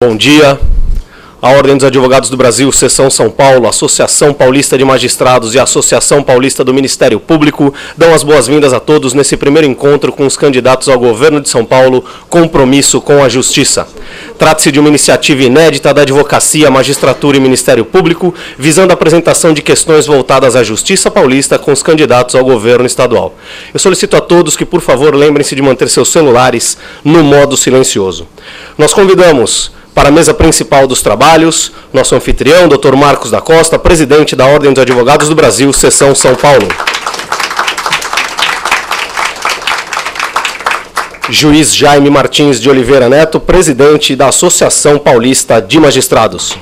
Bom dia. A Ordem dos Advogados do Brasil, Seção São Paulo, Associação Paulista de Magistrados e a Associação Paulista do Ministério Público dão as boas-vindas a todos nesse primeiro encontro com os candidatos ao governo de São Paulo, Compromisso com a Justiça. Trata-se de uma iniciativa inédita da Advocacia, Magistratura e Ministério Público, visando a apresentação de questões voltadas à Justiça Paulista com os candidatos ao governo estadual. Eu solicito a todos que, por favor, lembrem-se de manter seus celulares no modo silencioso. Nós convidamos para a mesa principal dos trabalhos, nosso anfitrião, Dr. Marcos da Costa, presidente da Ordem dos Advogados do Brasil, Seção São Paulo. Juiz Jaime Martins de Oliveira Neto, presidente da Associação Paulista de Magistrados.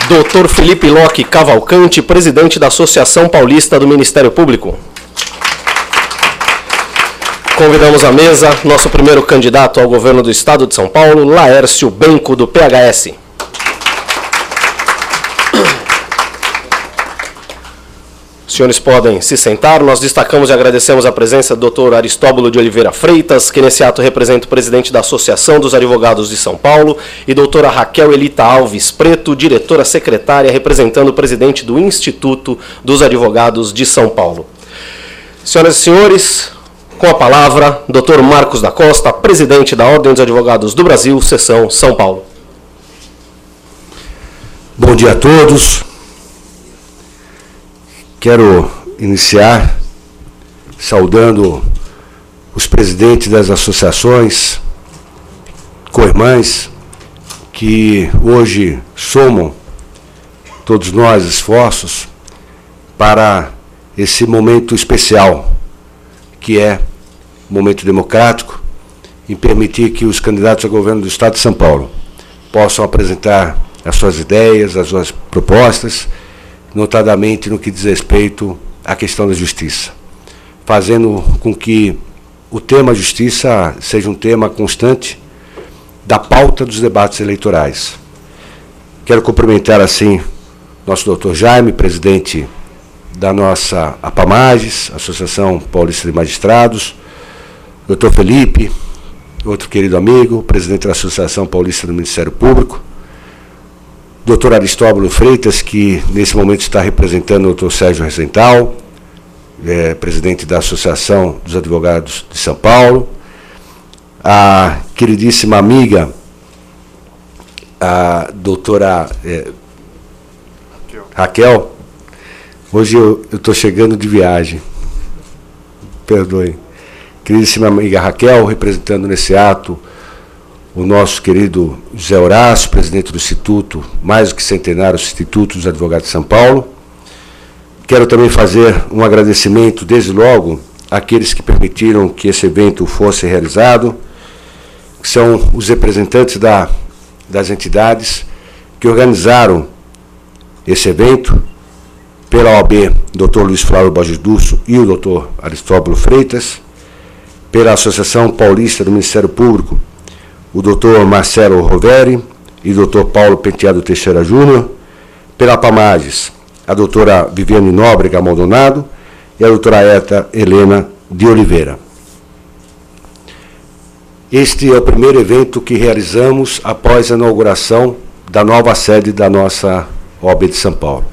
Dr. Felipe Locke Cavalcante, presidente da Associação Paulista do Ministério Público. Convidamos à mesa nosso primeiro candidato ao governo do Estado de São Paulo, Laércio Benco, do PHS. Os senhores podem se sentar. Nós destacamos e agradecemos a presença do Dr. Aristóbulo de Oliveira Freitas, que nesse ato representa o presidente da Associação dos Advogados de São Paulo, e doutora Raquel Elita Alves Preto, diretora secretária, representando o presidente do Instituto dos Advogados de São Paulo. Senhoras e senhores, com a palavra, Dr. Marcos da Costa, presidente da Ordem dos Advogados do Brasil, Seção São Paulo. Bom dia a todos. Quero iniciar saudando os presidentes das associações co-irmãs que hoje somam todos nós esforços para esse momento especial, que é momento democrático, em permitir que os candidatos ao governo do Estado de São Paulo possam apresentar as suas ideias, as suas propostas, notadamente no que diz respeito à questão da justiça, fazendo com que o tema justiça seja um tema constante da pauta dos debates eleitorais. Quero cumprimentar, assim, nosso doutor Jaime, presidente da nossa APAMAGES, Associação Paulista de Magistrados, doutor Felipe, outro querido amigo, presidente da Associação Paulista do Ministério Público, doutor Aristóbulo Freitas, que nesse momento está representando o doutor Sérgio Rezental, presidente da Associação dos Advogados de São Paulo, a queridíssima amiga, a doutora Raquel. Hoje eu estou chegando de viagem, perdoe. Queridíssima amiga Raquel, representando nesse ato o nosso querido José Horácio, presidente do Instituto, mais do que centenário, Instituto dos Advogados de São Paulo. Quero também fazer um agradecimento, desde logo, àqueles que permitiram que esse evento fosse realizado, que são os representantes das entidades que organizaram esse evento, pela OAB, Dr. Luiz Flávio Borges Dúcio e o Dr. Aristóbulo Freitas, pela Associação Paulista do Ministério Público, o Dr. Marcelo Roveri e o Dr. Paulo Penteado Teixeira Júnior, pela APAMAGES, a doutora Viviane Nóbrega Maldonado e a doutora Eta Helena de Oliveira. Este é o primeiro evento que realizamos após a inauguração da nova sede da nossa OAB de São Paulo.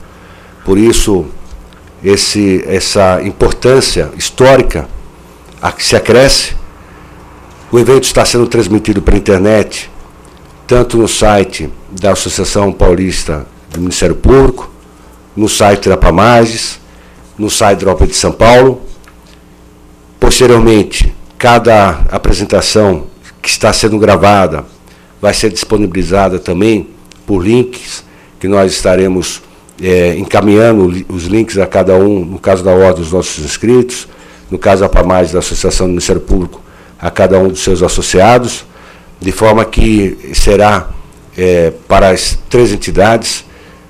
Por isso, essa importância histórica a que se acresce. O evento está sendo transmitido pela internet, tanto no site da Associação Paulista do Ministério Público, no site da APAMAGES, no site da OAB de São Paulo. Posteriormente, cada apresentação que está sendo gravada vai ser disponibilizada também por links que nós estaremos encaminhando os links a cada um, no caso da Ordem dos nossos inscritos, no caso da APAMAGES, da Associação do Ministério Público, a cada um dos seus associados, de forma que será, para as três entidades,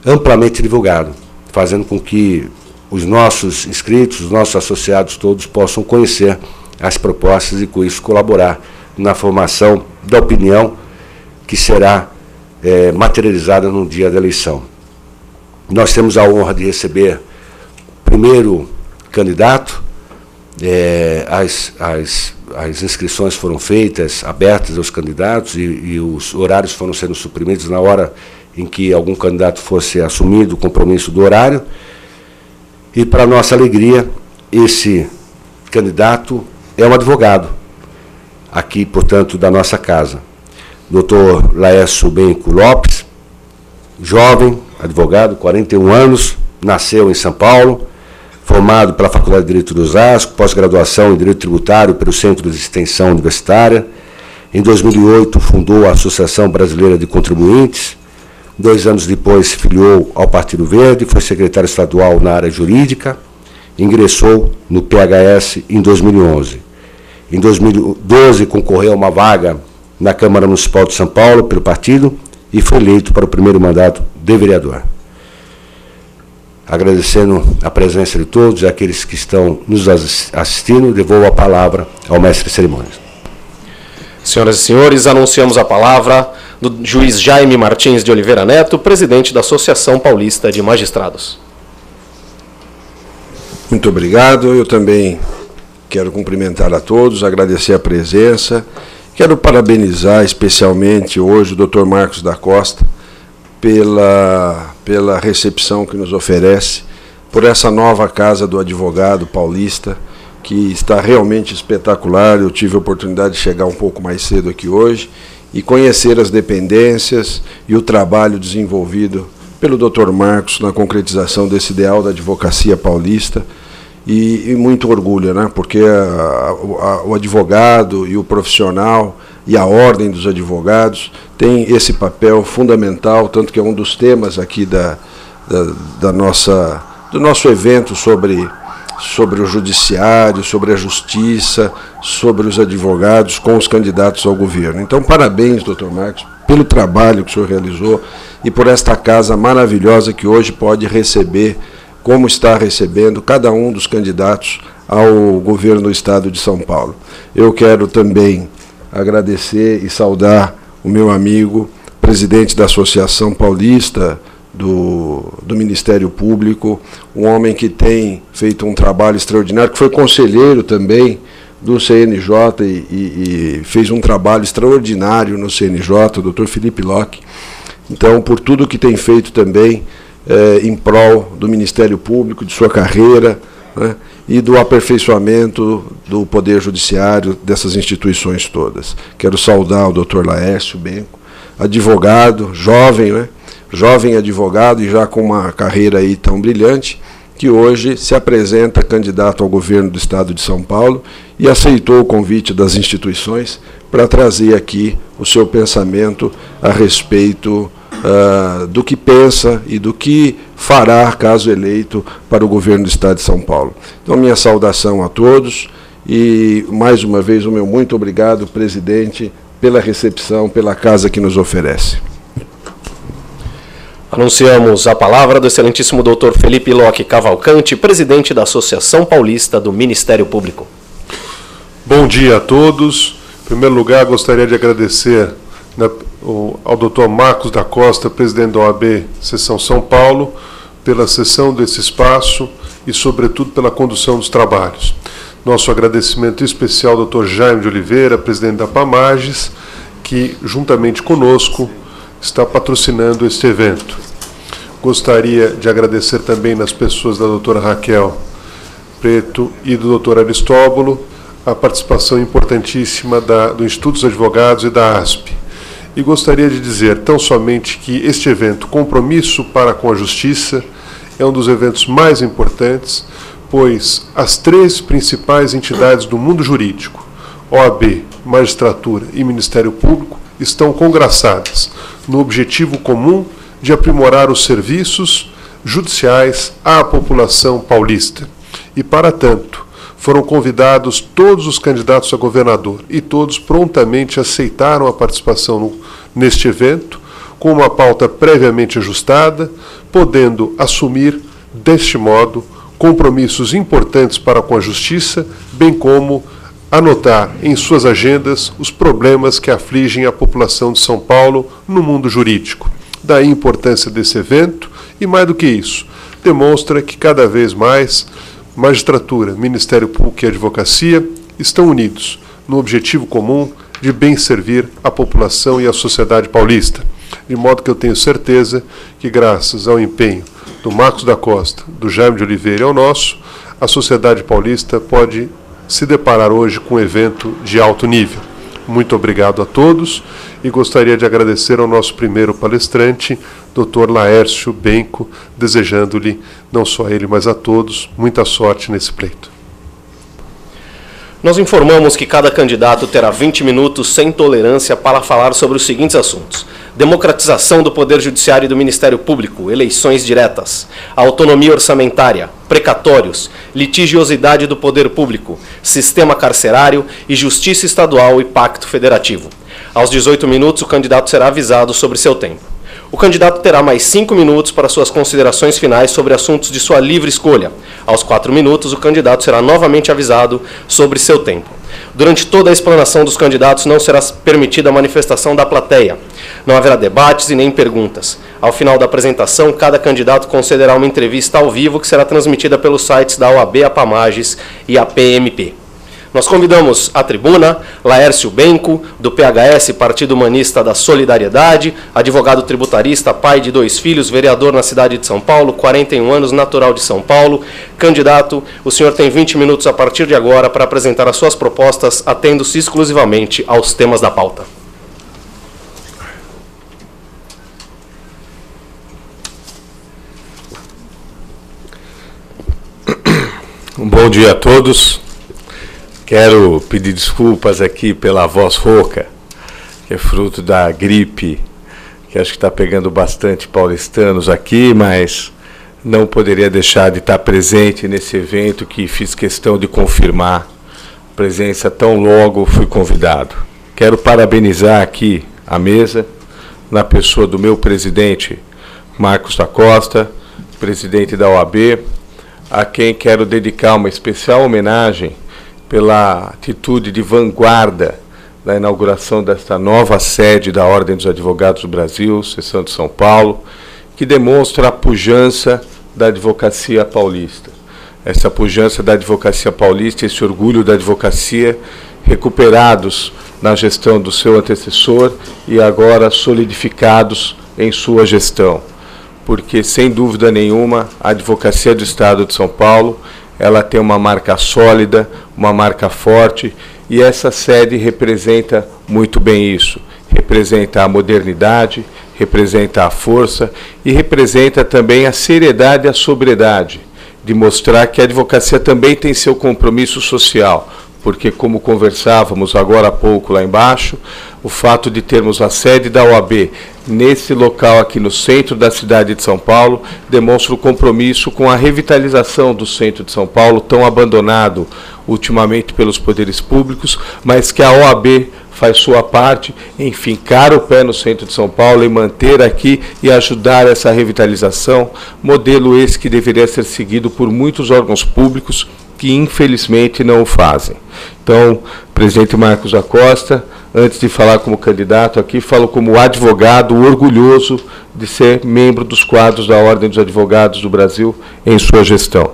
amplamente divulgado, fazendo com que os nossos inscritos, os nossos associados todos possam conhecer as propostas e, com isso, colaborar na formação da opinião que será materializada no dia da eleição. Nós temos a honra de receber o primeiro candidato, as as inscrições foram feitas, abertas aos candidatos, e os horários foram sendo suprimidos na hora em que algum candidato fosse assumido o compromisso do horário. E, para nossa alegria, esse candidato é um advogado, aqui, portanto, da nossa casa. Dr. Laércio Benco Lopes, jovem, advogado, 41 anos, nasceu em São Paulo, formado pela Faculdade de Direito de Osasco, pós-graduação em Direito Tributário pelo Centro de Extensão Universitária. Em 2008, fundou a Associação Brasileira de Contribuintes. 2 anos depois, se filiou ao Partido Verde, foi secretário estadual na área jurídica, ingressou no PHS em 2011. Em 2012, concorreu a uma vaga na Câmara Municipal de São Paulo pelo partido e foi eleito para o primeiro mandato de vereador. Agradecendo a presença de todos e aqueles que estão nos assistindo, devolvo a palavra ao mestre de cerimônias. Senhoras e senhores, anunciamos a palavra do juiz Jaime Martins de Oliveira Neto, presidente da Associação Paulista de Magistrados. Muito obrigado. Eu também quero cumprimentar a todos, agradecer a presença. Quero parabenizar especialmente hoje o Dr. Marcos da Costa pela recepção que nos oferece, por essa nova Casa do Advogado Paulista, que está realmente espetacular. Eu tive a oportunidade de chegar um pouco mais cedo aqui hoje e conhecer as dependências e o trabalho desenvolvido pelo Dr. Marcos na concretização desse ideal da advocacia paulista. E muito orgulho, né? Porque o advogado e o profissional e a ordem dos advogados tem esse papel fundamental, tanto que é um dos temas aqui do nosso evento sobre o judiciário, sobre a justiça, sobre os advogados com os candidatos ao governo. Então, parabéns, doutor Marcos, pelo trabalho que o senhor realizou e por esta casa maravilhosa que hoje pode receber, como está recebendo, cada um dos candidatos ao governo do Estado de São Paulo. Eu quero também agradecer e saudar o meu amigo, presidente da Associação Paulista do Ministério Público, um homem que tem feito um trabalho extraordinário, que foi conselheiro também do CNJ e fez um trabalho extraordinário no CNJ, o doutor Felipe Locke. Então, por tudo que tem feito também em prol do Ministério Público, de sua carreira, né, e do aperfeiçoamento do Poder Judiciário, dessas instituições todas. Quero saudar o doutor Laércio Benco, advogado, jovem, né, jovem advogado e já com uma carreira aí tão brilhante, que hoje se apresenta candidato ao governo do Estado de São Paulo e aceitou o convite das instituições para trazer aqui o seu pensamento a respeito do que pensa e do que fará, caso eleito, para o governo do Estado de São Paulo. Então, minha saudação a todos e, mais uma vez, o meu muito obrigado, presidente, pela recepção, pela casa que nos oferece. Anunciamos a palavra do excelentíssimo doutor Felipe Locke Cavalcante, presidente da Associação Paulista do Ministério Público. Bom dia a todos. Em primeiro lugar, gostaria de agradecer ao Dr. Marcos da Costa, presidente da OAB Seção São Paulo, pela cessão desse espaço e, sobretudo, pela condução dos trabalhos. Nosso agradecimento especial ao Dr. Jaime de Oliveira, presidente da PAMAGES, que, juntamente conosco, está patrocinando este evento. Gostaria de agradecer também nas pessoas da doutora Raquel Preto e do doutor Aristóbulo a participação importantíssima do Instituto dos Advogados e da ASP. E gostaria de dizer tão somente que este evento, Compromisso para com a Justiça, é um dos eventos mais importantes, pois as 3 principais entidades do mundo jurídico, OAB, Magistratura e Ministério Público, estão congraçadas no objetivo comum de aprimorar os serviços judiciais à população paulista. E, para tanto, foram convidados todos os candidatos a governador e todos prontamente aceitaram a participação neste evento, com uma pauta previamente ajustada, podendo assumir, deste modo, compromissos importantes para com a Justiça, bem como anotar em suas agendas os problemas que afligem a população de São Paulo no mundo jurídico. Daí a importância desse evento e, mais do que isso, demonstra que cada vez mais magistratura, Ministério Público e advocacia estão unidos no objetivo comum de bem servir a população e a sociedade paulista. De modo que eu tenho certeza que, graças ao empenho do Marcos da Costa, do Jaime de Oliveira e ao nosso, a sociedade paulista pode se deparar hoje com um evento de alto nível. Muito obrigado a todos e gostaria de agradecer ao nosso primeiro palestrante, Dr. Laércio Benco, desejando-lhe, não só a ele, mas a todos, muita sorte nesse pleito. Nós informamos que cada candidato terá 20 minutos sem tolerância para falar sobre os seguintes assuntos: democratização do Poder Judiciário e do Ministério Público, eleições diretas, autonomia orçamentária, precatórios, litigiosidade do Poder Público, sistema carcerário e justiça estadual e pacto federativo. Aos 18 minutos, o candidato será avisado sobre seu tempo. O candidato terá mais 5 minutos para suas considerações finais sobre assuntos de sua livre escolha. Aos 4 minutos, o candidato será novamente avisado sobre seu tempo. Durante toda a explanação dos candidatos, não será permitida a manifestação da plateia. Não haverá debates e nem perguntas. Ao final da apresentação, cada candidato concederá uma entrevista ao vivo que será transmitida pelos sites da OAB, APAMAGES e APMP. Nós convidamos à tribuna Laércio Benco, do PHS, Partido Humanista da Solidariedade, advogado tributarista, pai de 2 filhos, vereador na cidade de São Paulo, 41 anos, natural de São Paulo. Candidato, o senhor tem 20 minutos a partir de agora para apresentar as suas propostas, atendo-se exclusivamente aos temas da pauta. Um bom dia a todos. Quero pedir desculpas aqui pela voz rouca, que é fruto da gripe, que acho que está pegando bastante paulistanos aqui, mas não poderia deixar de estar presente nesse evento que fiz questão de confirmar presença tão logo fui convidado. Quero parabenizar aqui a mesa, na pessoa do meu presidente, Marcos da Costa, presidente da OAB, a quem quero dedicar uma especial homenagem pela atitude de vanguarda da inauguração desta nova sede da Ordem dos Advogados do Brasil, seção de São Paulo, que demonstra a pujança da advocacia paulista. Essa pujança da advocacia paulista, esse orgulho da advocacia, recuperados na gestão do seu antecessor e agora solidificados em sua gestão. Porque, sem dúvida nenhuma, a advocacia do Estado de São Paulo, ela tem uma marca sólida, uma marca forte, e essa sede representa muito bem isso. Representa a modernidade, representa a força e representa também a seriedade e a sobriedade, de mostrar que a advocacia também tem seu compromisso social, porque, como conversávamos agora há pouco lá embaixo, o fato de termos a sede da OAB nesse local aqui no centro da cidade de São Paulo demonstra o compromisso com a revitalização do centro de São Paulo, tão abandonado ultimamente pelos poderes públicos, mas que a OAB faz sua parte em fincar o pé no centro de São Paulo e manter aqui e ajudar essa revitalização, modelo esse que deveria ser seguido por muitos órgãos públicos que infelizmente não o fazem. Então, presidente Marcos da Costa, antes de falar como candidato aqui, falo como advogado orgulhoso de ser membro dos quadros da Ordem dos Advogados do Brasil em sua gestão.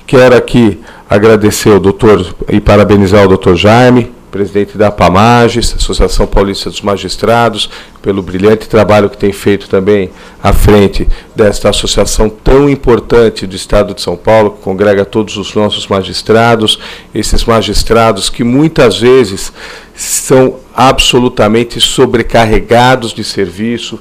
Quero aqui agradecer ao doutor e parabenizar o doutor Jaime, presidente da APAMAGES, Associação Paulista dos Magistrados, pelo brilhante trabalho que tem feito também à frente desta associação tão importante do Estado de São Paulo, que congrega todos os nossos magistrados, esses magistrados que muitas vezes são absolutamente sobrecarregados de serviço,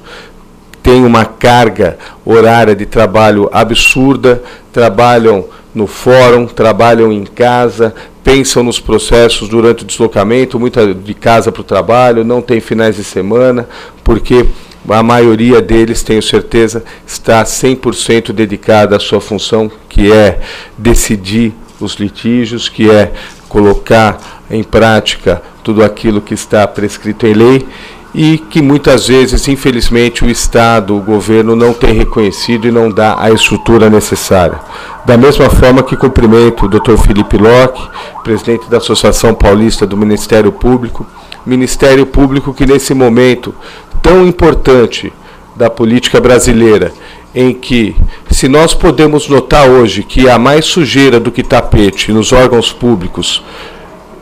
têm uma carga horária de trabalho absurda, trabalham no fórum, trabalham em casa, pensam nos processos durante o deslocamento, muita de casa para o trabalho, não tem finais de semana, porque a maioria deles, tenho certeza, está 100% dedicada à sua função, que é decidir os litígios, que é colocar em prática tudo aquilo que está prescrito em lei, e que muitas vezes, infelizmente, o Estado, o governo, não tem reconhecido e não dá a estrutura necessária. Da mesma forma que cumprimento o Dr. Felipe Locke, presidente da Associação Paulista do Ministério Público que nesse momento tão importante da política brasileira, em que, se nós podemos notar hoje que há mais sujeira do que tapete nos órgãos públicos,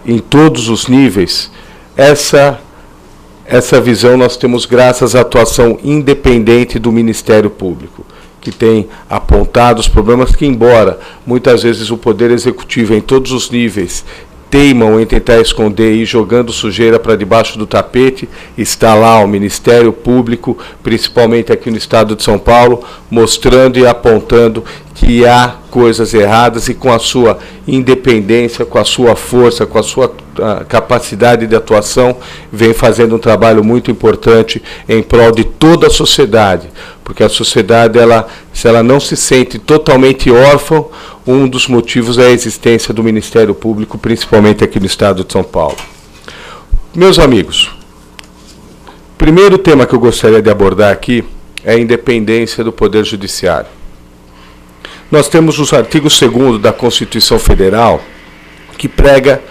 em todos os níveis, essa visão nós temos graças à atuação independente do Ministério Público, que tem apontado os problemas que, embora muitas vezes o Poder Executivo em todos os níveis teimam em tentar esconder e ir jogando sujeira para debaixo do tapete, está lá o Ministério Público, principalmente aqui no estado de São Paulo, mostrando e apontando que há coisas erradas e com a sua independência, com a sua força, com a sua capacidade de atuação, vem fazendo um trabalho muito importante em prol de toda a sociedade, porque a sociedade, se ela não se sente totalmente órfã, um dos motivos é a existência do Ministério Público, principalmente aqui no estado de São Paulo. Meus amigos, o primeiro tema que eu gostaria de abordar aqui é a independência do Poder Judiciário. Nós temos os artigos 2º da Constituição Federal, que prega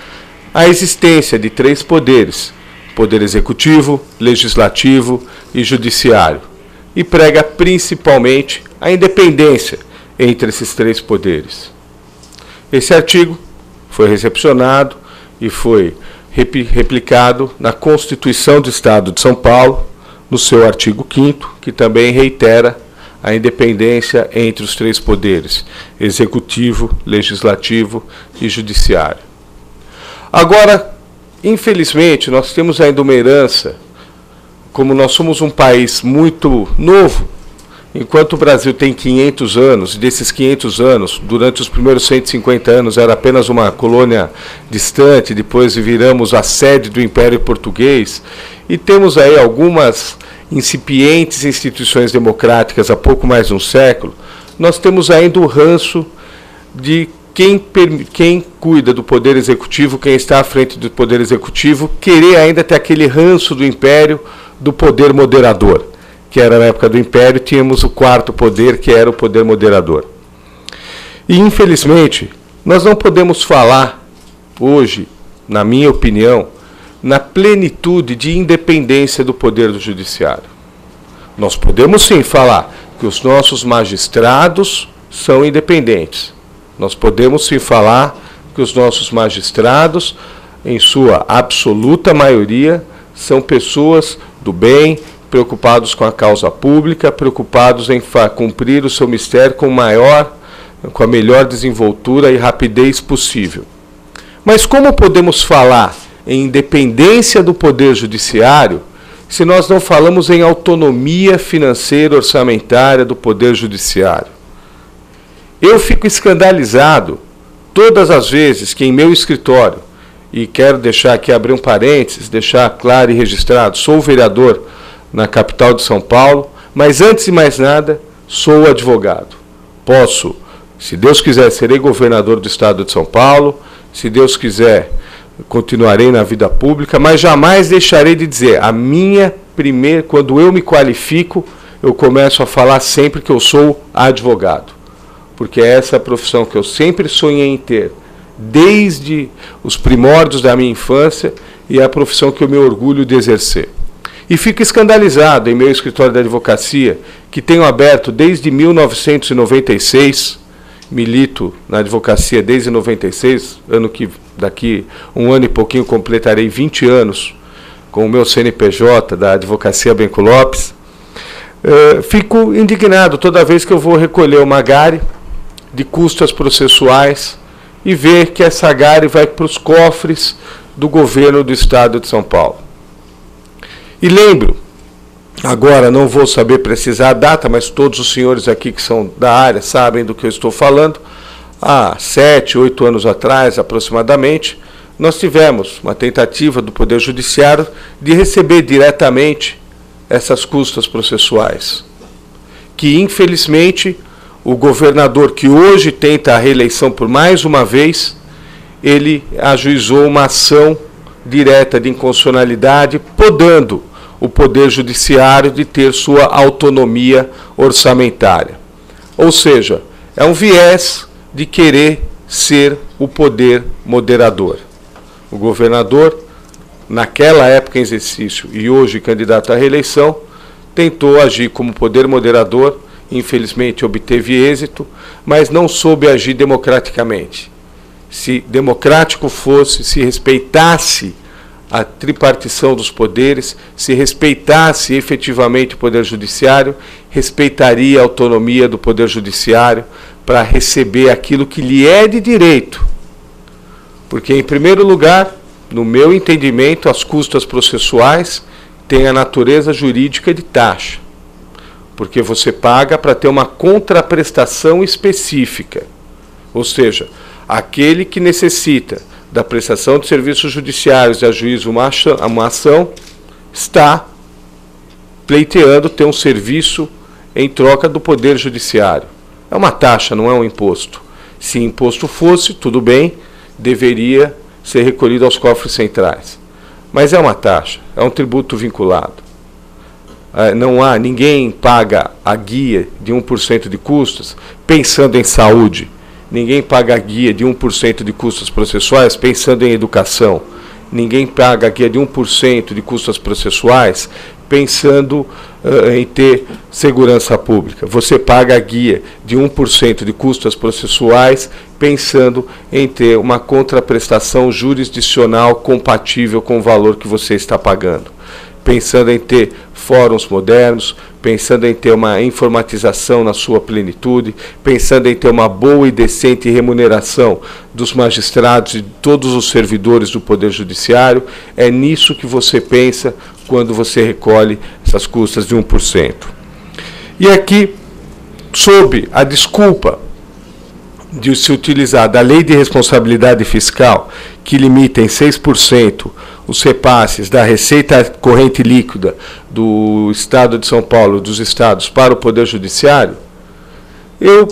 a existência de 3 poderes: Poder Executivo, Legislativo e Judiciário, e prega principalmente a independência entre esses 3 poderes. Esse artigo foi recepcionado e foi replicado na Constituição do Estado de São Paulo, no seu artigo 5º, que também reitera a independência entre os 3 poderes: Executivo, Legislativo e Judiciário. Agora, infelizmente, nós temos ainda uma herança, como nós somos um país muito novo, enquanto o Brasil tem 500 anos, e desses 500 anos, durante os primeiros 150 anos era apenas uma colônia distante, depois viramos a sede do Império Português, e temos aí algumas incipientes instituições democráticas há pouco mais de um século, nós temos ainda o ranço de quem cuida do Poder Executivo, quem está à frente do Poder Executivo, querer ainda ter aquele ranço do Império do Poder Moderador, que era na época do Império, tínhamos o 4º poder, que era o Poder Moderador. E, infelizmente, nós não podemos falar hoje, na minha opinião, na plenitude de independência do Poder do Judiciário. Nós podemos sim falar que os nossos magistrados são independentes. Nós podemos sim falar que os nossos magistrados, em sua absoluta maioria, são pessoas do bem, preocupados com a causa pública, preocupados em cumprir o seu mistério com a melhor desenvoltura e rapidez possível. Mas como podemos falar em independência do Poder Judiciário se nós não falamos em autonomia financeira orçamentária do Poder Judiciário? Eu fico escandalizado todas as vezes que em meu escritório, e quero deixar aqui, abrir um parênteses, deixar claro e registrado, sou vereador na capital de São Paulo, mas antes de mais nada, sou advogado. Posso, se Deus quiser, serei governador do estado de São Paulo, se Deus quiser, continuarei na vida pública, mas jamais deixarei de dizer, quando eu me qualifico, eu começo a falar sempre que eu sou advogado, porque é essa profissão que eu sempre sonhei em ter, desde os primórdios da minha infância, e é a profissão que eu me orgulho de exercer. E fico escandalizado em meu escritório de advocacia, que tenho aberto desde 1996, milito na advocacia desde 96, daqui um ano e pouquinho completarei 20 anos com o meu CNPJ da Advocacia Benco Lopes. Fico indignado toda vez que eu vou recolher uma GARI de custas processuais e ver que essa GARI vai para os cofres do governo do estado de São Paulo. E lembro, agora não vou saber precisar a data, mas todos os senhores aqui que são da área sabem do que eu estou falando. Há 7, 8 anos atrás, aproximadamente, nós tivemos uma tentativa do Poder Judiciário de receber diretamente essas custas processuais, que infelizmente o governador, que hoje tenta a reeleição por mais uma vez, ele ajuizou uma ação direta de inconstitucionalidade, podando o Poder Judiciário de ter sua autonomia orçamentária. Ou seja, é um viés de querer ser o poder moderador. O governador, naquela época em exercício e hoje candidato à reeleição, tentou agir como poder moderador, infelizmente obteve êxito, mas não soube agir democraticamente. se democrático fosse, se respeitasse a tripartição dos poderes, se respeitasse efetivamente o Poder Judiciário, respeitaria a autonomia do Poder Judiciário para receber aquilo que lhe é de direito. Porque, em primeiro lugar, no meu entendimento, as custas processuais têm a natureza jurídica de taxa, porque você paga para ter uma contraprestação específica, ou seja, aquele que necessita da prestação de serviços judiciários e ajuiza uma ação, está pleiteando ter um serviço em troca do Poder Judiciário. É uma taxa, não é um imposto. Se imposto fosse, tudo bem, deveria ser recolhido aos cofres centrais. Mas é uma taxa, é um tributo vinculado. Ninguém paga a guia de 1% de custos pensando em saúde. Ninguém paga a guia de 1% de custos processuais pensando em educação. Ninguém paga a guia de 1% de custos processuais pensando em ter segurança pública. Você paga a guia de 1% de custos processuais pensando em ter uma contraprestação jurisdicional compatível com o valor que você está pagando. Pensando em ter fóruns modernos, pensando em ter uma informatização na sua plenitude, pensando em ter uma boa e decente remuneração dos magistrados e de todos os servidores do Poder Judiciário. É nisso que você pensa quando você recolhe essas custas de 1%. E aqui, sob a desculpa de se utilizar da Lei de Responsabilidade Fiscal, que limita em 6% os repasses da receita corrente líquida do Estado de São Paulo, dos estados, para o Poder Judiciário, eu,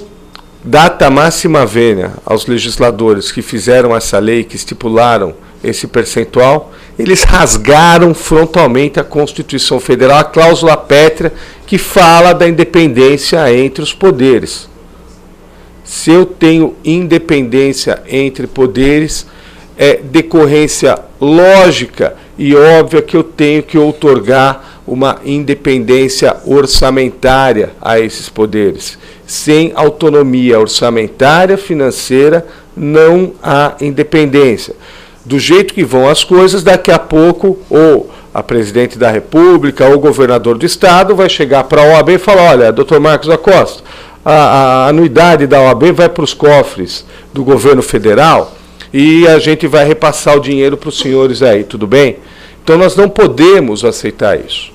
data máxima vênia aos legisladores que fizeram essa lei, que estipularam esse percentual, eles rasgaram frontalmente a Constituição Federal, a cláusula pétrea que fala da independência entre os poderes. Se eu tenho independência entre poderes, é decorrência lógica e óbvia que eu tenho que outorgar uma independência orçamentária a esses poderes. Sem autonomia orçamentária, financeira, não há independência. Do jeito que vão as coisas, daqui a pouco, ou a presidente da República, ou o governador do Estado vai chegar para a OAB e falar: olha, doutor Marcos da Costa, a anuidade da OAB vai para os cofres do governo federal e a gente vai repassar o dinheiro para os senhores aí, tudo bem? Então nós não podemos aceitar isso.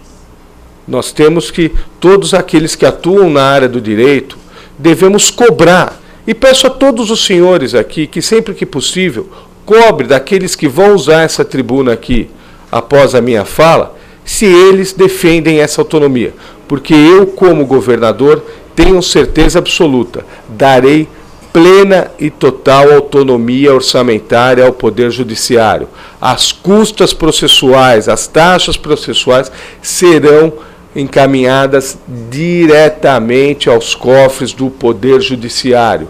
Nós temos que, todos aqueles que atuam na área do direito, devemos cobrar. E peço a todos os senhores aqui que, sempre que possível, cobre daqueles que vão usar essa tribuna aqui após a minha fala, se eles defendem essa autonomia. Porque eu, como governador, tenho certeza absoluta, darei plena e total autonomia orçamentária ao Poder Judiciário. As custas processuais, as taxas processuais serão encaminhadas diretamente aos cofres do Poder Judiciário.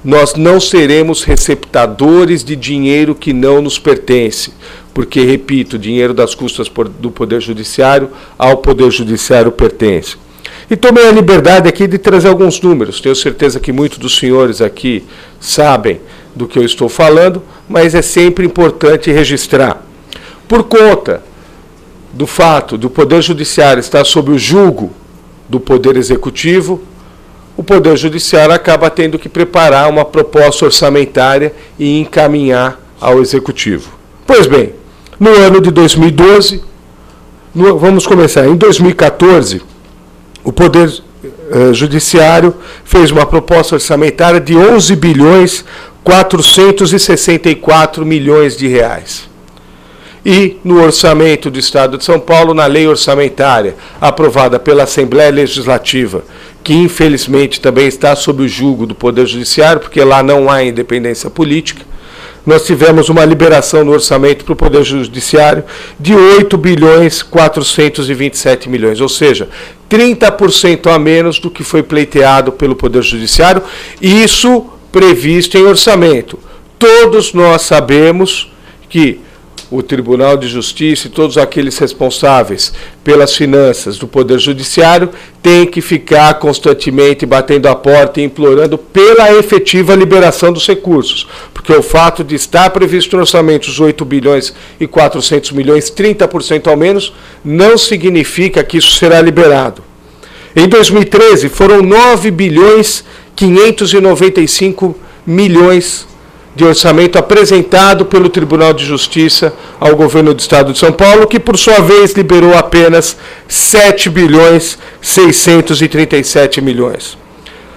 Nós não seremos receptadores de dinheiro que não nos pertence, porque, repito, o dinheiro das custas do Poder Judiciário ao Poder Judiciário pertence. E tomei a liberdade aqui de trazer alguns números. Tenho certeza que muitos dos senhores aqui sabem do que eu estou falando, mas é sempre importante registrar. Por conta do fato do Poder Judiciário estar sob o julgo do Poder Executivo, o Poder Judiciário acaba tendo que preparar uma proposta orçamentária e encaminhar ao Executivo. Pois bem, no ano de 2012, vamos começar, em 2014, o Poder Judiciário fez uma proposta orçamentária de 11 bilhões 464 milhões de reais. E no orçamento do Estado de São Paulo, na lei orçamentária aprovada pela Assembleia Legislativa, que infelizmente também está sob o julgo do Poder Judiciário, porque lá não há independência política, nós tivemos uma liberação no orçamento para o Poder Judiciário de 8 bilhões 427 milhões, ou seja, 30% a menos do que foi pleiteado pelo Poder Judiciário, isso previsto em orçamento. Todos nós sabemos que o Tribunal de Justiça e todos aqueles responsáveis pelas finanças do Poder Judiciário têm que ficar constantemente batendo a porta e implorando pela efetiva liberação dos recursos, porque o fato de estar previsto no orçamento os 8 bilhões e 400 milhões, 30% ao menos, não significa que isso será liberado. Em 2013, foram 9 bilhões 595 milhões de orçamento apresentado pelo Tribunal de Justiça ao governo do Estado de São Paulo, que por sua vez liberou apenas 7 bilhões 637 milhões.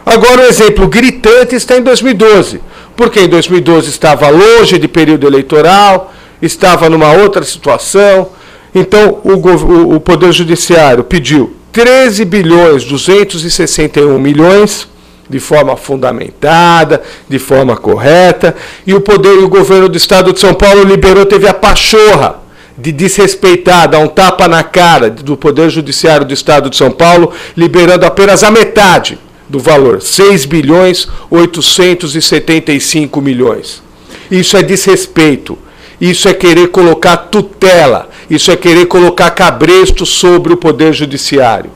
Agora o exemplo gritante está em 2012, porque em 2012 estava longe de período eleitoral, estava numa outra situação, então o Poder Judiciário pediu 13 bilhões 261 milhões, de forma fundamentada, de forma correta, e o governo do Estado de São Paulo liberou, teve a pachorra de desrespeitar, dar um tapa na cara do Poder Judiciário do Estado de São Paulo, liberando apenas a metade do valor, 6 bilhões 875 milhões. Isso é desrespeito, isso é querer colocar tutela, isso é querer colocar cabresto sobre o Poder Judiciário.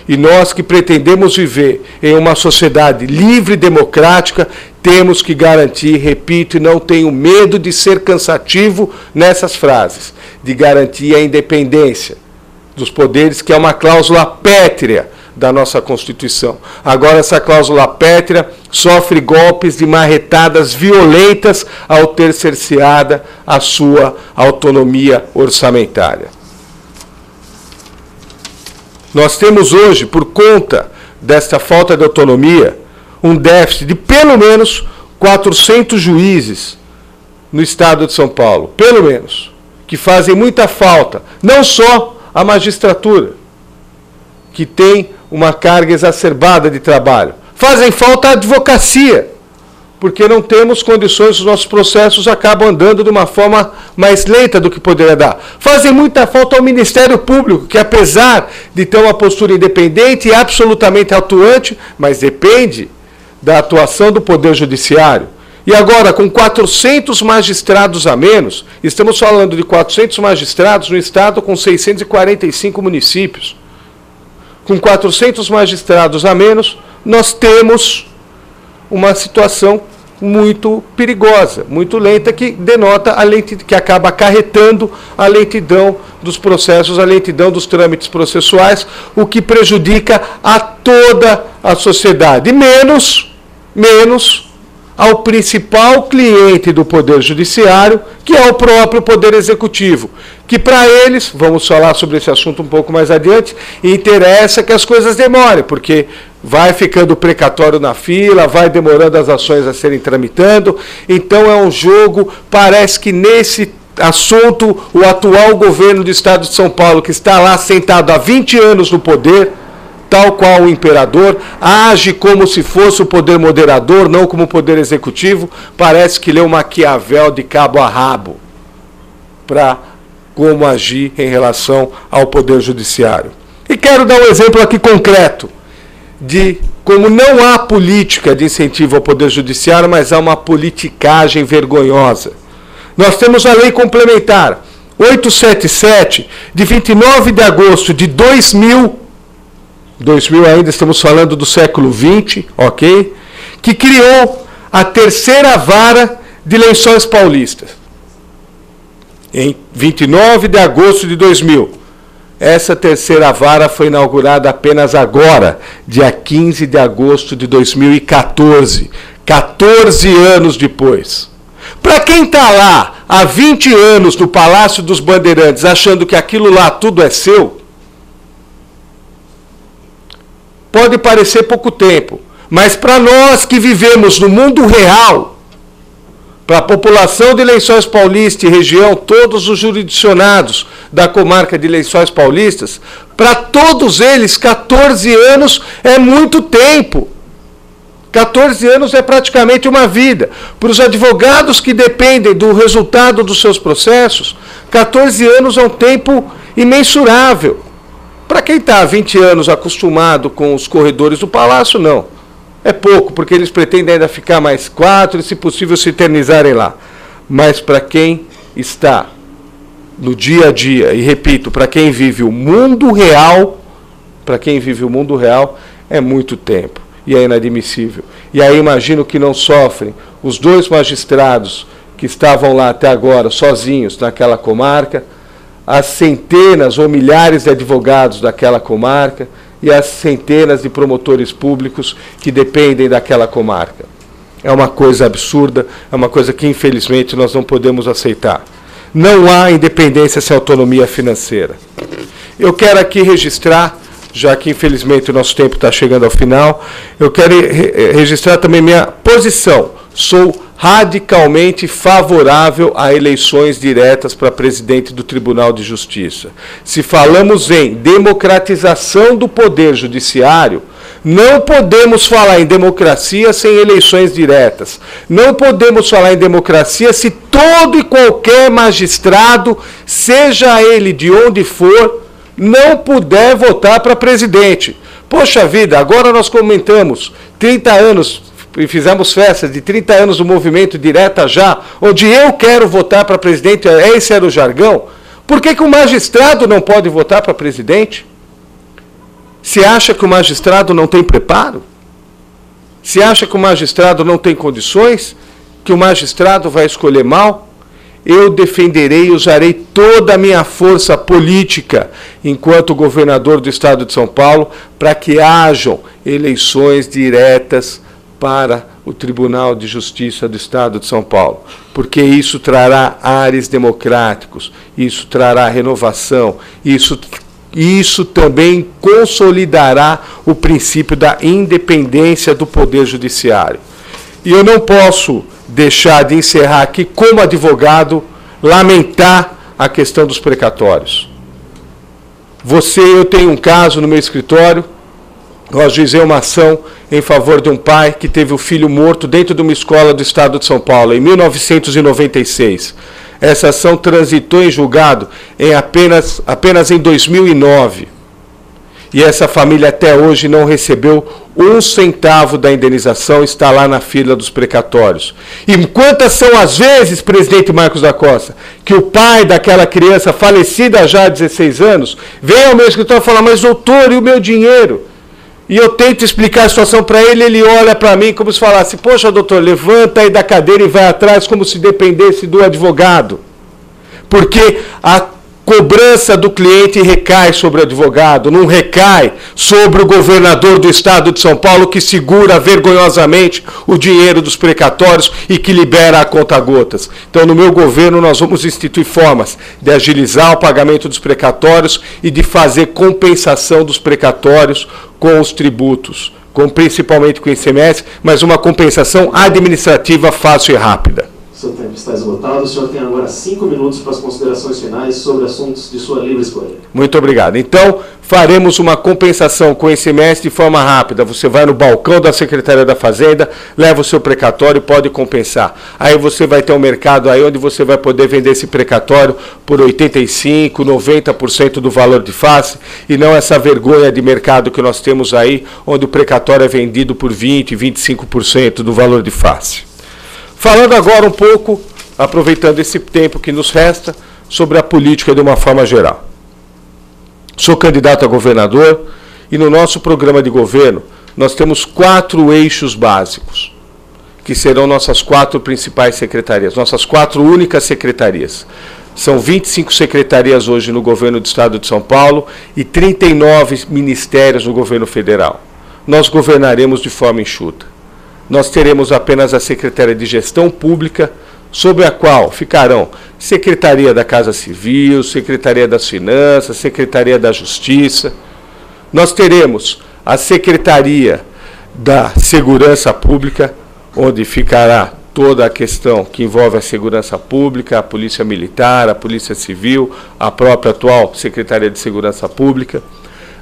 E nós que pretendemos viver em uma sociedade livre e democrática, temos que garantir, repito, e não tenho medo de ser cansativo nessas frases, de garantir a independência dos poderes, que é uma cláusula pétrea da nossa Constituição. Agora essa cláusula pétrea sofre golpes de marretadas violentas ao ter cerceada a sua autonomia orçamentária. Nós temos hoje, por conta desta falta de autonomia, um déficit de pelo menos 400 juízes no Estado de São Paulo, pelo menos, que fazem muita falta, não só a magistratura, que tem uma carga exacerbada de trabalho, fazem falta a advocacia, porque não temos condições, os nossos processos acabam andando de uma forma mais lenta do que poderia dar. Fazem muita falta ao Ministério Público, que apesar de ter uma postura independente e absolutamente atuante, mas depende da atuação do Poder Judiciário. E agora, com 400 magistrados a menos, estamos falando de 400 magistrados no Estado com 645 municípios. Com 400 magistrados a menos, nós temos uma situação muito perigosa, muito lenta, que denota a lentidão, que acaba acarretando a lentidão dos processos, a lentidão dos trâmites processuais, o que prejudica a toda a sociedade, menos ao principal cliente do Poder Judiciário, que é o próprio Poder Executivo, que para eles, vamos falar sobre esse assunto um pouco mais adiante, interessa que as coisas demorem, porque vai ficando precatório na fila, vai demorando as ações a serem tramitando, então é um jogo, parece que nesse assunto o atual governo do Estado de São Paulo, que está lá sentado há 20 anos no poder, tal qual o imperador, age como se fosse o poder moderador, não como o poder executivo, parece que leu Maquiavel de cabo a rabo para como agir em relação ao Poder Judiciário. E quero dar um exemplo aqui concreto de como não há política de incentivo ao Poder Judiciário, mas há uma politicagem vergonhosa. Nós temos a Lei Complementar 877, de 29 de agosto de 2000 ainda, estamos falando do século XX, ok? Que criou a terceira vara de Lençóis Paulistas. Em 29 de agosto de 2000. Essa terceira vara foi inaugurada apenas agora, dia 15 de agosto de 2014. 14 anos depois. Para quem está lá há 20 anos no Palácio dos Bandeirantes, achando que aquilo lá tudo é seu, pode parecer pouco tempo, mas para nós que vivemos no mundo real, para a população de Lençóis Paulista e região, todos os jurisdicionados da comarca de Lençóis Paulistas, para todos eles, 14 anos é muito tempo. 14 anos é praticamente uma vida. Para os advogados que dependem do resultado dos seus processos, 14 anos é um tempo imensurável. Para quem está há 20 anos acostumado com os corredores do Palácio, não. É pouco, porque eles pretendem ainda ficar mais 4 e, se possível, se eternizarem lá. Mas para quem está no dia a dia, e repito, para quem vive o mundo real, é muito tempo e é inadmissível. E aí imagino que não sofrem os 2 magistrados que estavam lá até agora sozinhos naquela comarca, as centenas ou milhares de advogados daquela comarca e as centenas de promotores públicos que dependem daquela comarca. É uma coisa absurda, é uma coisa que infelizmente nós não podemos aceitar. Não há independência sem autonomia financeira. Eu quero aqui registrar, já que infelizmente o nosso tempo está chegando ao final, eu quero registrar também minha posição. Sou radicalmente favorável a eleições diretas para presidente do Tribunal de Justiça. Se falamos em democratização do Poder Judiciário, não podemos falar em democracia sem eleições diretas. Não podemos falar em democracia se todo e qualquer magistrado, seja ele de onde for, não puder votar para presidente. Poxa vida, agora nós comentamos 30 anos, e fizemos festas de 30 anos do movimento Direta Já, onde eu quero votar para presidente, esse era o jargão. Por que que o magistrado não pode votar para presidente? Se acha que o magistrado não tem preparo? Se acha que o magistrado não tem condições? Que o magistrado vai escolher mal? Eu defenderei e usarei toda a minha força política enquanto governador do Estado de São Paulo para que hajam eleições diretas para o Tribunal de Justiça do Estado de São Paulo, porque isso trará ares democráticos, isso trará renovação, isso também consolidará o princípio da independência do Poder Judiciário. E eu não posso deixar de encerrar aqui, como advogado, lamentar a questão dos precatórios. Eu tenho um caso no meu escritório, eu ajuizei uma ação em favor de um pai que teve o filho morto dentro de uma escola do Estado de São Paulo, em 1996. Essa ação transitou em julgado apenas em 2009. E essa família até hoje não recebeu 1 centavo da indenização, está lá na fila dos precatórios. E quantas são as vezes, presidente Marcos da Costa, que o pai daquela criança falecida já há 16 anos, vem ao meu escritório e fala, mas doutor, e o meu dinheiro? E eu tento explicar a situação para ele, ele olha para mim como se falasse, poxa doutor, levanta aí da cadeira e vai atrás como se dependesse do advogado. Porque a cobrança do cliente recai sobre o advogado, não recai sobre o governador do Estado de São Paulo que segura vergonhosamente o dinheiro dos precatórios e que libera a conta-gotas. Então, no meu governo, nós vamos instituir formas de agilizar o pagamento dos precatórios e de fazer compensação dos precatórios com os tributos, principalmente com o ICMS, mas uma compensação administrativa fácil e rápida. O seu tempo está esgotado. O senhor tem agora 5 minutos para as considerações finais sobre assuntos de sua livre escolha. Muito obrigado. Então, faremos uma compensação com o ICMS de forma rápida. Você vai no balcão da Secretaria da Fazenda, leva o seu precatório e pode compensar. Aí você vai ter um mercado aí onde você vai poder vender esse precatório por 85%, 90% do valor de face, e não essa vergonha de mercado que nós temos aí, onde o precatório é vendido por 20%, 25% do valor de face. Falando agora um pouco, aproveitando esse tempo que nos resta, sobre a política de uma forma geral. Sou candidato a governador e no nosso programa de governo nós temos 4 eixos básicos, que serão nossas 4 principais secretarias, nossas 4 únicas secretarias. São 25 secretarias hoje no governo do Estado de São Paulo e 39 ministérios no governo federal. Nós governaremos de forma enxuta. Nós teremos apenas a Secretaria de Gestão Pública, sobre a qual ficarão Secretaria da Casa Civil, Secretaria das Finanças, Secretaria da Justiça. Nós teremos a Secretaria da Segurança Pública, onde ficará toda a questão que envolve a segurança pública, a Polícia Militar, a Polícia Civil, a própria atual Secretaria de Segurança Pública.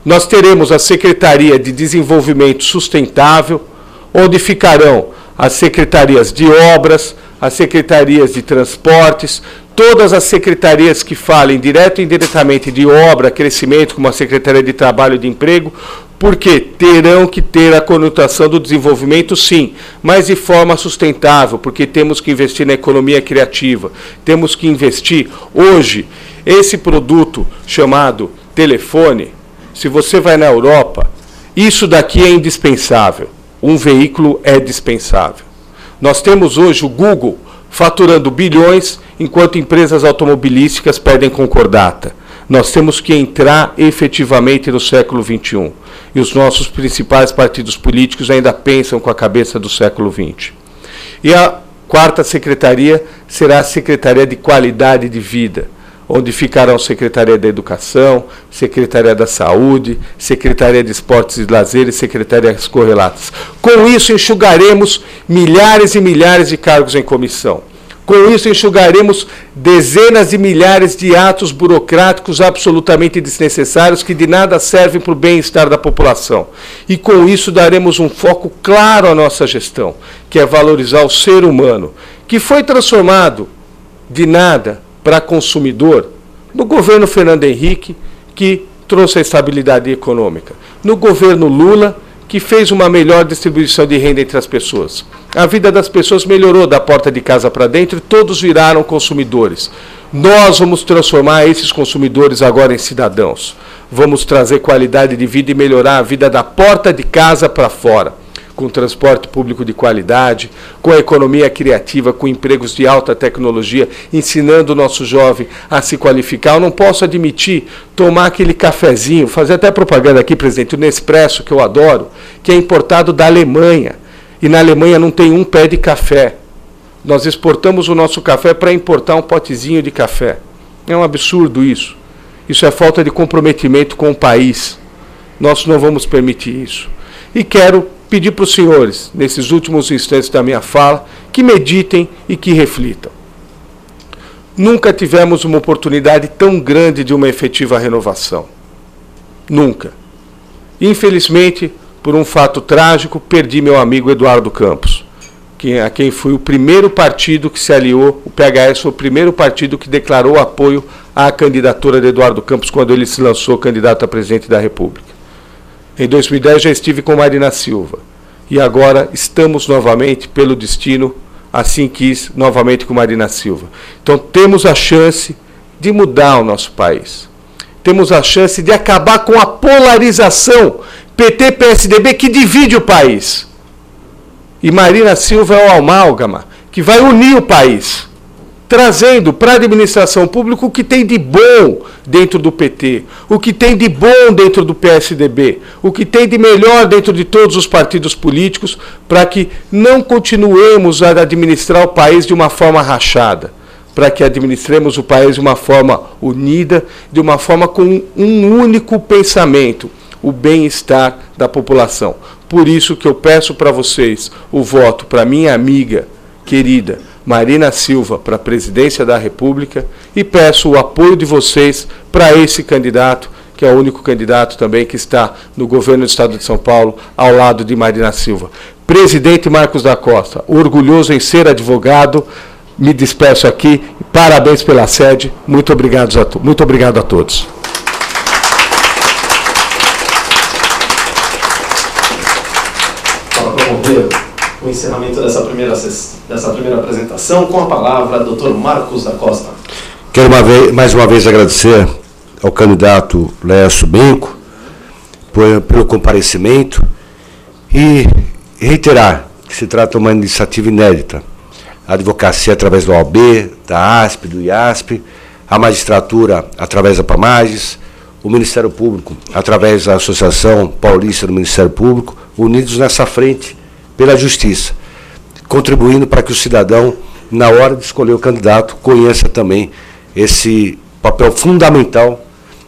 Nós teremos a Secretaria de Desenvolvimento Sustentável, onde ficarão as secretarias de obras, as secretarias de transportes, todas as secretarias que falem direto e indiretamente de obra, crescimento, como a Secretaria de Trabalho e de Emprego, Porque terão que ter a conotação do desenvolvimento, sim, mas de forma sustentável, porque temos que investir na economia criativa, temos que investir. Hoje, esse produto chamado telefone, se você vai na Europa, isso daqui é indispensável. Um veículo é dispensável. Nós temos hoje o Google faturando bilhões, enquanto empresas automobilísticas perdem concordata. Nós temos que entrar efetivamente no século XXI. E os nossos principais partidos políticos ainda pensam com a cabeça do século XX. E a quarta secretaria será a Secretaria de Qualidade de Vida, onde ficarão Secretaria da Educação, Secretaria da Saúde, Secretaria de Esportes e Lazer e Secretarias correlatas. Com isso, enxugaremos milhares e milhares de cargos em comissão. Com isso, enxugaremos dezenas de milhares de atos burocráticos absolutamente desnecessários que de nada servem para o bem-estar da população. E com isso, daremos um foco claro à nossa gestão, que é valorizar o ser humano, que foi transformado de nada para consumidor no governo Fernando Henrique, que trouxe a estabilidade econômica, no governo Lula, que fez uma melhor distribuição de renda entre as pessoas. A vida das pessoas melhorou da porta de casa para dentro e todos viraram consumidores. Nós vamos transformar esses consumidores agora em cidadãos. Vamos trazer qualidade de vida e melhorar a vida da porta de casa para fora, com transporte público de qualidade, com a economia criativa, com empregos de alta tecnologia, ensinando o nosso jovem a se qualificar. Eu não posso admitir tomar aquele cafezinho, fazer até propaganda aqui, presidente, o Nespresso, que eu adoro, que é importado da Alemanha. E na Alemanha não tem um pé de café. Nós exportamos o nosso café para importar um potezinho de café. É um absurdo isso. Isso é falta de comprometimento com o país. Nós não vamos permitir isso. E quero pedir para os senhores, nesses últimos instantes da minha fala, que meditem e que reflitam. Nunca tivemos uma oportunidade tão grande de uma efetiva renovação. Nunca. Infelizmente, por um fato trágico, perdi meu amigo Eduardo Campos, a quem foi o primeiro partido que se aliou, o PHS foi o primeiro partido que declarou apoio à candidatura de Eduardo Campos quando ele se lançou candidato a presidente da República. Em 2010 já estive com Marina Silva. E agora estamos novamente, pelo destino, assim quis, novamente com Marina Silva. Então temos a chance de mudar o nosso país. Temos a chance de acabar com a polarização PT-PSDB que divide o país. E Marina Silva é o amálgama que vai unir o país, trazendo para a administração pública o que tem de bom dentro do PT, o que tem de bom dentro do PSDB, o que tem de melhor dentro de todos os partidos políticos, para que não continuemos a administrar o país de uma forma rachada, para que administremos o país de uma forma unida, de uma forma com um único pensamento, o bem-estar da população. Por isso que eu peço para vocês o voto para minha amiga querida Marina Silva para a presidência da República e peço o apoio de vocês para esse candidato, que é o único candidato também que está no governo do Estado de São Paulo, ao lado de Marina Silva. Presidente Marcos da Costa, orgulhoso em ser advogado, me despeço aqui, parabéns pela sede, muito obrigado a todos. Para promover o encerramento dessa primeira apresentação, com a palavra, Dr. Marcos da Costa. Quero mais uma vez agradecer ao candidato Laércio Benco pelo comparecimento e reiterar que se trata de uma iniciativa inédita. A advocacia através da OAB, da ASP, do IASP, a magistratura através da PAMAGES, o Ministério Público através da Associação Paulista do Ministério Público, unidos nessa frente pela justiça, contribuindo para que o cidadão, na hora de escolher o candidato, conheça também esse papel fundamental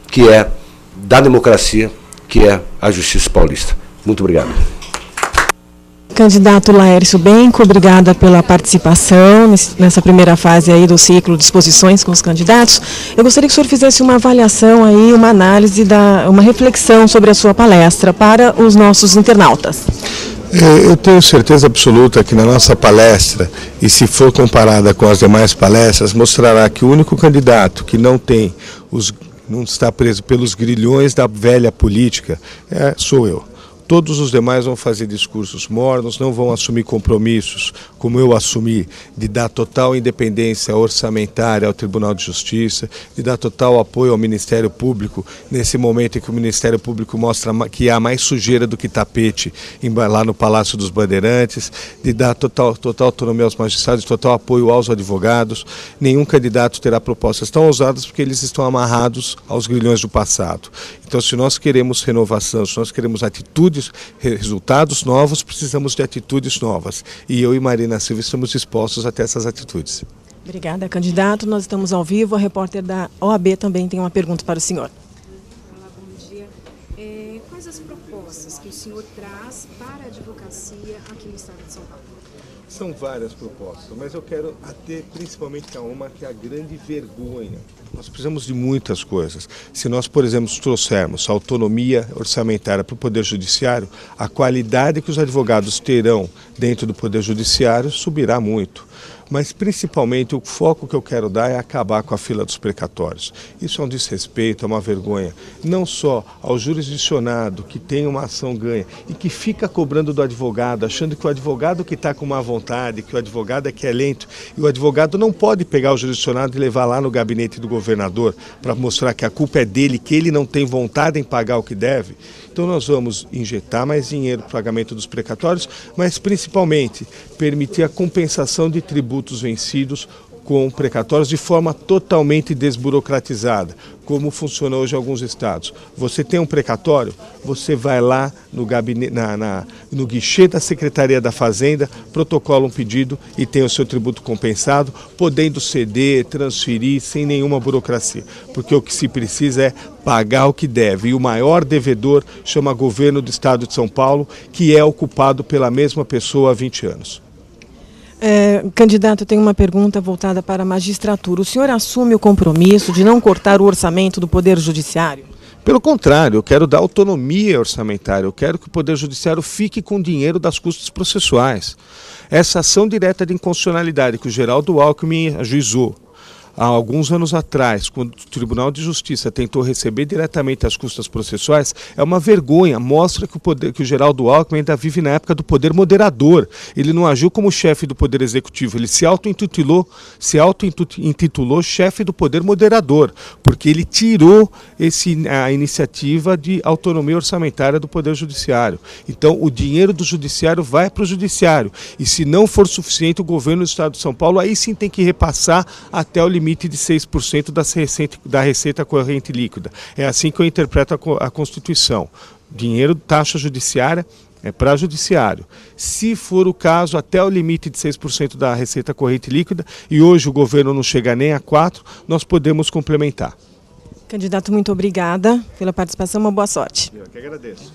que é da democracia, que é a justiça paulista. Muito obrigado. Candidato Laércio Benco, obrigada pela participação nessa primeira fase aí do ciclo de exposições com os candidatos. Eu gostaria que o senhor fizesse uma avaliação aí, uma análise, uma reflexão sobre a sua palestra para os nossos internautas. Eu tenho certeza absoluta que na nossa palestra, e se for comparada com as demais palestras, mostrará que o único candidato que não tem os não está preso pelos grilhões da velha política, sou eu. Todos os demais vão fazer discursos mornos, não vão assumir compromissos, como eu assumi, de dar total independência orçamentária ao Tribunal de Justiça, de dar total apoio ao Ministério Público, nesse momento em que o Ministério Público mostra que há mais sujeira do que tapete lá no Palácio dos Bandeirantes, de dar total autonomia aos magistrados, total apoio aos advogados. Nenhum candidato terá propostas tão ousadas porque eles estão amarrados aos grilhões do passado. Então, se nós queremos renovação, se nós queremos atitudes, resultados novos, precisamos de atitudes novas. E eu e Marina Silva estamos dispostos a ter essas atitudes. Obrigada, candidato. Nós estamos ao vivo. A repórter da OAB também tem uma pergunta para o senhor. Olá, bom dia. Quais as propostas que o senhor traz para a advocacia aqui no estado de São Paulo? São várias propostas, mas eu quero ater principalmente a uma que é a grande vergonha. Nós precisamos de muitas coisas. Se nós, por exemplo, trouxermos a autonomia orçamentária para o Poder Judiciário, a qualidade que os advogados terão dentro do Poder Judiciário subirá muito. Mas, principalmente, o foco que eu quero dar é acabar com a fila dos precatórios. Isso é um desrespeito, é uma vergonha, não só ao jurisdicionado que tem uma ação ganha e que fica cobrando do advogado, achando que o advogado que está com má vontade, que o advogado é que é lento, e o advogado não pode pegar o jurisdicionado e levar lá no gabinete do governador para mostrar que a culpa é dele, que ele não tem vontade em pagar o que deve. Então nós vamos injetar mais dinheiro para o pagamento dos precatórios, mas principalmente permitir a compensação de tributos vencidos com precatórios de forma totalmente desburocratizada, como funciona hoje em alguns estados. Você tem um precatório, você vai lá no gabinete, no guichê da Secretaria da Fazenda, protocola um pedido e tem o seu tributo compensado, podendo ceder, transferir sem nenhuma burocracia. Porque o que se precisa é pagar o que deve. E o maior devedor chama governo do estado de São Paulo, que é ocupado pela mesma pessoa há 20 anos. Candidato, eu tenho uma pergunta voltada para a magistratura. O senhor assume o compromisso de não cortar o orçamento do Poder Judiciário? Pelo contrário, eu quero dar autonomia orçamentária, eu quero que o Poder Judiciário fique com o dinheiro das custas processuais. Essa ação direta de inconstitucionalidade que o Geraldo Alckmin ajuizou há alguns anos atrás, quando o Tribunal de Justiça tentou receber diretamente as custas processuais, é uma vergonha, mostra que o Geraldo Alckmin ainda vive na época do poder moderador. Ele não agiu como chefe do Poder Executivo, ele se auto-intitulou chefe do poder moderador, porque ele tirou a iniciativa de autonomia orçamentária do Poder Judiciário. Então, o dinheiro do Judiciário vai para o Judiciário, e se não for suficiente, o governo do Estado de São Paulo aí sim tem que repassar até o limite de 6% da receita corrente líquida. É assim que eu interpreto a Constituição. Dinheiro, taxa judiciária, é para judiciário. Se for o caso, até o limite de 6% da receita corrente líquida, e hoje o governo não chega nem a 4%, nós podemos complementar. Candidato, muito obrigada pela participação, uma boa sorte. Eu que agradeço.